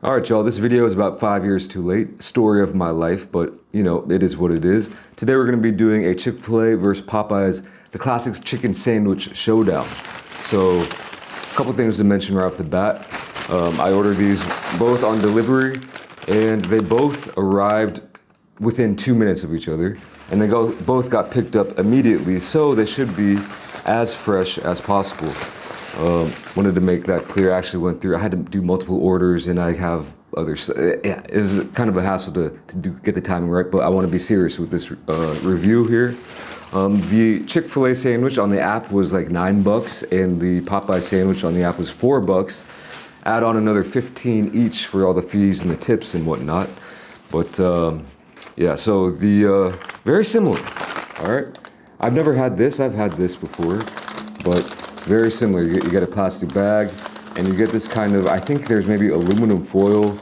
All right, y'all, this video is about 5 years too late. Story of my life, but you know, it is what it is. Today we're gonna be doing a Chick-fil-A versus Popeyes, the classic chicken sandwich showdown. So, a couple things to mention right off the bat. I ordered these both on delivery, and they both arrived within 2 minutes of each other, and they both got picked up immediately, so they should be as fresh as possible. Wanted to make that clear. I actually went through, I had to do multiple orders and I have others. Yeah, it was kind of a hassle to get the timing right, but I want to be serious with this review here. The Chick-fil-A sandwich on the app was like $9 and the Popeye sandwich on the app was $4. Add on another 15 each for all the fees and the tips and whatnot. But yeah, so the very similar, all right? I've never had this, I've had this before, but very similar. You get a plastic bag, and you get this kind of, I think there's maybe aluminum foil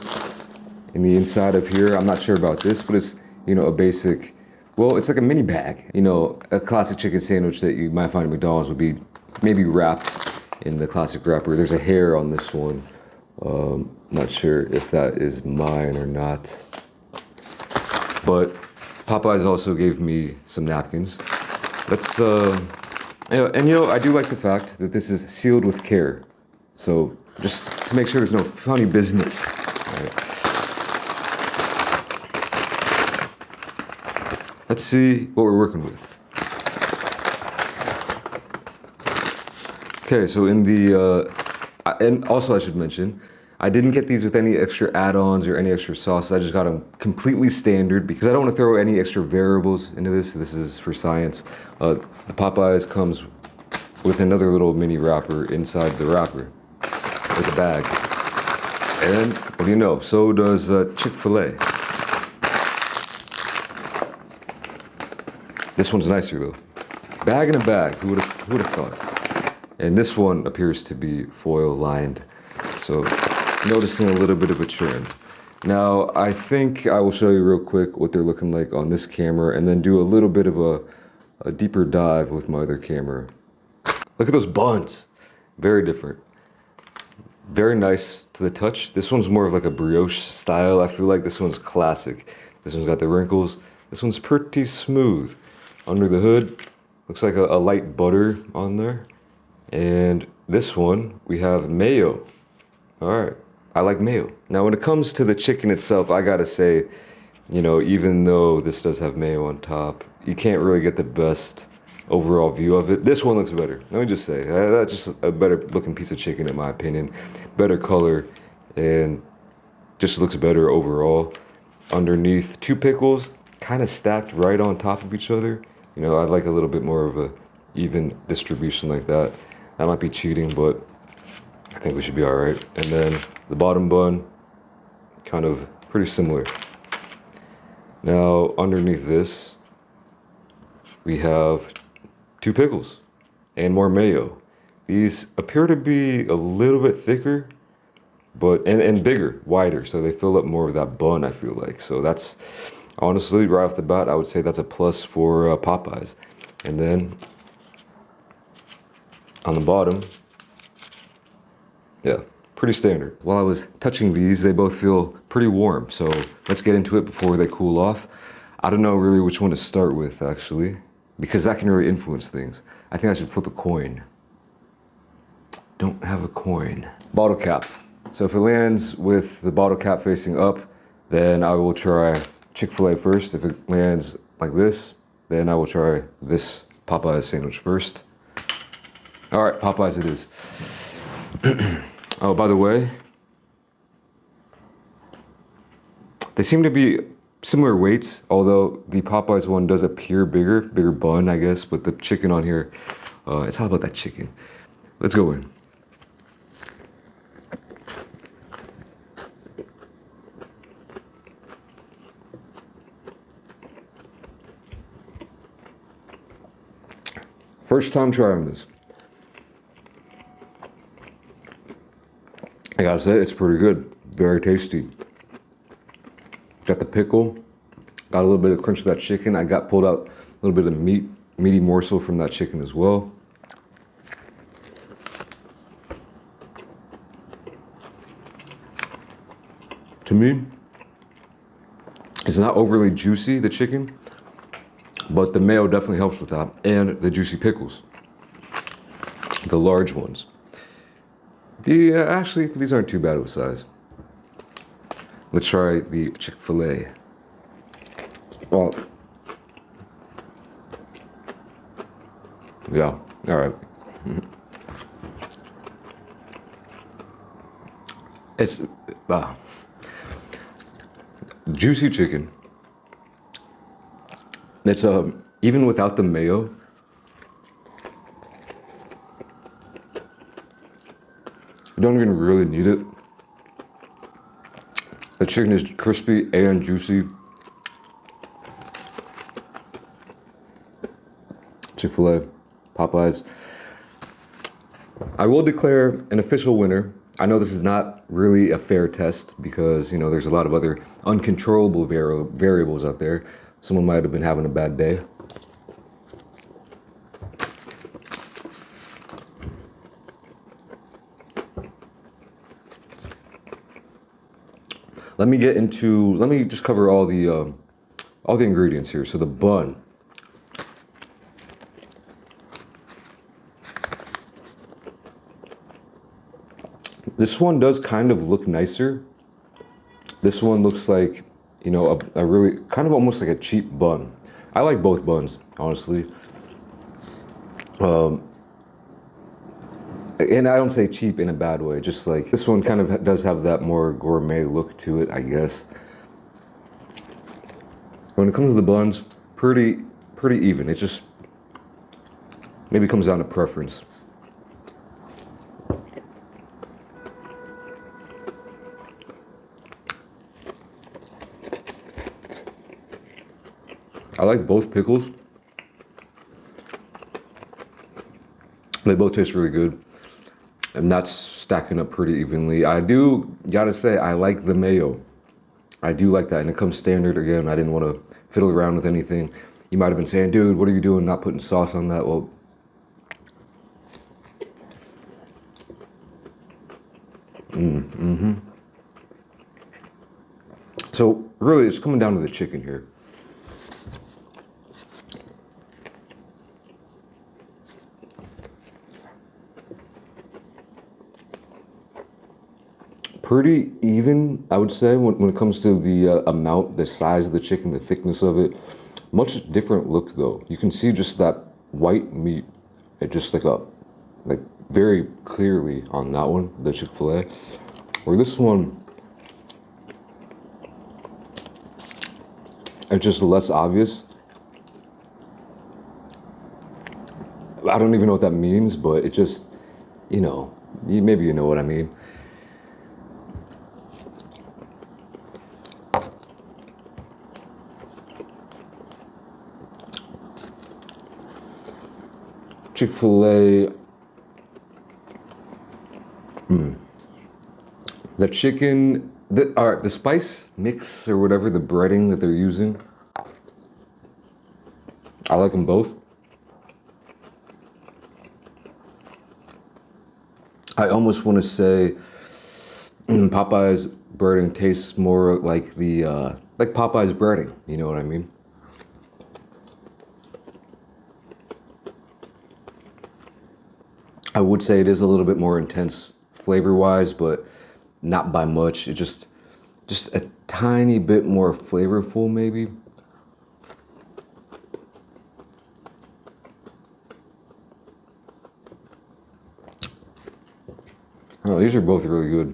in the inside of here. I'm not sure about this, but it's, you know, a basic, well, it's like a mini bag. You know, a classic chicken sandwich that you might find at McDonald's would be maybe wrapped in the classic wrapper. There's a hair on this one. Not sure if that is mine or not. But Popeyes also gave me some napkins. Let's, and you know, I do like the fact that this is sealed with care. So just to make sure there's no funny business. All right. Let's see what we're working with. Okay, so in the, and also I should mention, I didn't get these with any extra add-ons or any extra sauce. I just got them completely standard because I don't want to throw any extra variables into this. This is for science. The Popeyes comes with another little mini wrapper inside the wrapper with a bag. And what do you know? So does Chick-fil-A. This one's nicer though. Bag in a bag. Who would have thought? And this one appears to be foil lined. So noticing a little bit of a trend. Now, I think I will show you real quick what they're looking like on this camera and then do a little bit of a deeper dive with my other camera. Look at those buns. Very different. Very nice to the touch. This one's more of like a brioche style. I feel like this one's classic. This one's got the wrinkles. This one's pretty smooth. Under the hood, looks like a light butter on there. And this one, we have mayo. All right, I like mayo. Now, when it comes to the chicken itself, I gotta say, you know, even though this does have mayo on top, you can't really get the best overall view of it. This one looks better. Let me just say, that's just a better looking piece of chicken in my opinion. Better color and just looks better overall. Underneath, 2 pickles, kind of stacked right on top of each other. You know, I'd like a little bit more of a even distribution like that. That might be cheating, but I think we should be all right. And then the bottom bun, kind of pretty similar. Now, underneath this, we have 2 pickles and more mayo. These appear to be a little bit thicker, but and bigger, wider, so they fill up more of that bun, I feel like. So that's, honestly, right off the bat, I would say that's a plus for Popeyes. And then on the bottom, yeah, pretty standard. While I was touching these, they both feel pretty warm, so let's get into it before they cool off. I don't know really which one to start with, actually, because that can really influence things. I think I should flip a coin. Don't have a coin. Bottle cap. So if it lands with the bottle cap facing up, then I will try Chick-fil-A first. If it lands like this, then I will try this Popeyes sandwich first. All right, Popeyes it is. Oh, by the way, they seem to be similar weights, although the Popeyes one does appear bigger bun, I guess, but the chicken on here, it's all about that chicken. Let's go in. First time trying this. I gotta say, it's pretty good. Very tasty. Got the pickle. Got a little bit of crunch of that chicken. I got pulled out a little bit of meaty morsel from that chicken as well. To me, it's not overly juicy, the chicken, but the mayo definitely helps with that, and the juicy pickles, the large ones. Actually, these aren't too bad of a size. Let's try the Chick-fil-A. Well, yeah, all right. It's juicy chicken. It's even without the mayo, you don't even really need it. The chicken is crispy and juicy. Chick-fil-A, Popeyes. I will declare an official winner. I know this is not really a fair test because, you know, there's a lot of other uncontrollable variables out there. Someone might have been having a bad day. Let me just cover all the ingredients here. So the bun. This one does kind of look nicer. This one looks like, you know, a really, kind of almost like a cheap bun. I like both buns, honestly. And I don't say cheap in a bad way, just like this one kind of does have that more gourmet look to it, I guess. When it comes to the buns, pretty even. It just maybe comes down to preference. I like both pickles. They both taste really good. And that's stacking up pretty evenly. I do gotta say, I like the mayo. I do like that, and it comes standard again. I didn't want to fiddle around with anything. You might have been saying, dude, what are you doing not putting sauce on that? Well, so really it's coming down to the chicken here. Pretty even, I would say, when it comes to the amount, the size of the chicken, the thickness of it. Much different look though. You can see just that white meat. It just like very clearly on that one, the Chick-fil-A. Or this one, it's just less obvious. I don't even know what that means, but it just, you know, maybe you know what I mean. Chick-fil-A, the chicken, the spice mix or whatever, the breading that they're using, I like them both. I almost want to say Popeyes breading tastes more like like Popeyes breading, you know what I mean? I would say it is a little bit more intense flavor-wise, but not by much. It just a tiny bit more flavorful, maybe. Oh, these are both really good.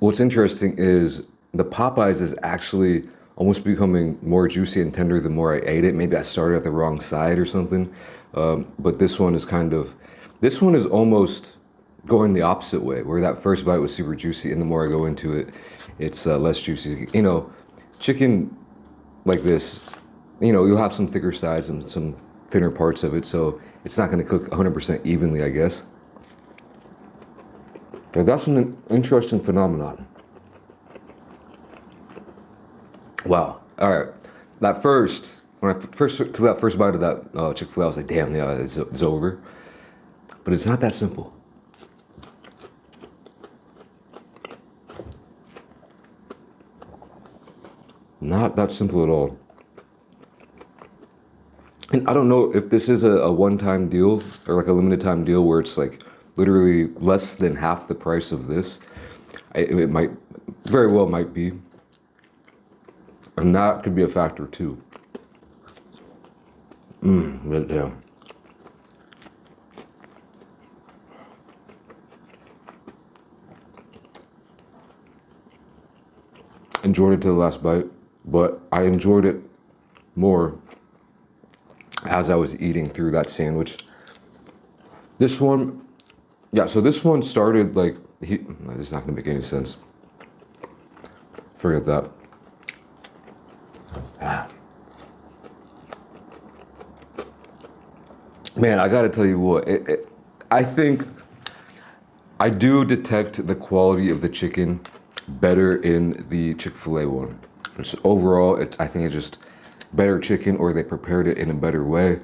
What's interesting is the Popeyes is actually almost becoming more juicy and tender the more I ate it. Maybe I started at the wrong side or something. But this one is almost going the opposite way, where that first bite was super juicy, and the more I go into it, it's less juicy. You know, chicken like this, you know, you'll have some thicker sides and some thinner parts of it, so it's not gonna cook 100% evenly, I guess. But that's an interesting phenomenon. Wow. All right. When I first took that first bite of that Chick-fil-A, I was like, damn, yeah, it's over. But it's not that simple. Not that simple at all. And I don't know if this is a one-time deal or like a limited time deal where it's like literally less than half the price of this. It might, very well might be. And that could be a factor too. But yeah. Enjoyed it to the last bite, but I enjoyed it more as I was eating through that sandwich. This one, yeah, so this one started like, it's not gonna make any sense. Forget that. Man, I gotta tell you what, I think I do detect the quality of the chicken better in the Chick-fil-A one. Just overall, I think it's just better chicken, or they prepared it in a better way.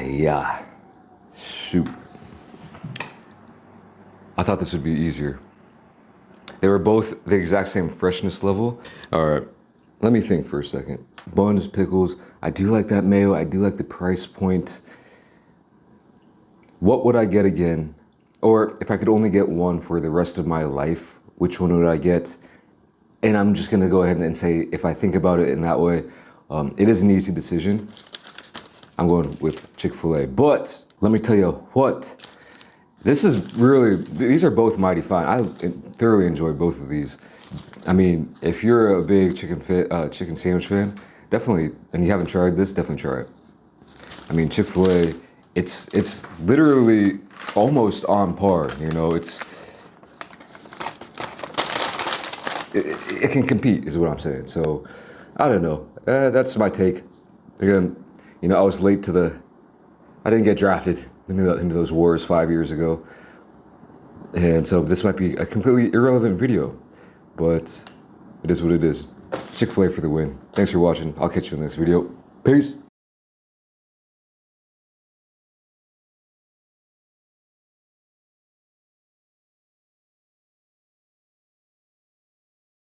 Yeah. Shoot. I thought this would be easier. They were both the exact same freshness level. All right, let me think for a second. Buns, pickles, I do like that mayo. I do like the price point. What would I get again? Or if I could only get one for the rest of my life, which one would I get? And I'm just gonna go ahead and say, if I think about it in that way, it is an easy decision. I'm going with Chick-fil-A. But let me tell you what, these are both mighty fine. I thoroughly enjoy both of these. I mean, if you're a big chicken sandwich fan, definitely, and you haven't tried this, definitely try it. I mean, Chick-fil-A, it's literally almost on par, you know, it can compete is what I'm saying. So I don't know, that's my take. Again, you know, I was late I didn't get drafted into those wars 5 years ago. And so this might be a completely irrelevant video, but it is what it is. Chick-fil-A for the win. Thanks for watching. I'll catch you in the next video. Peace.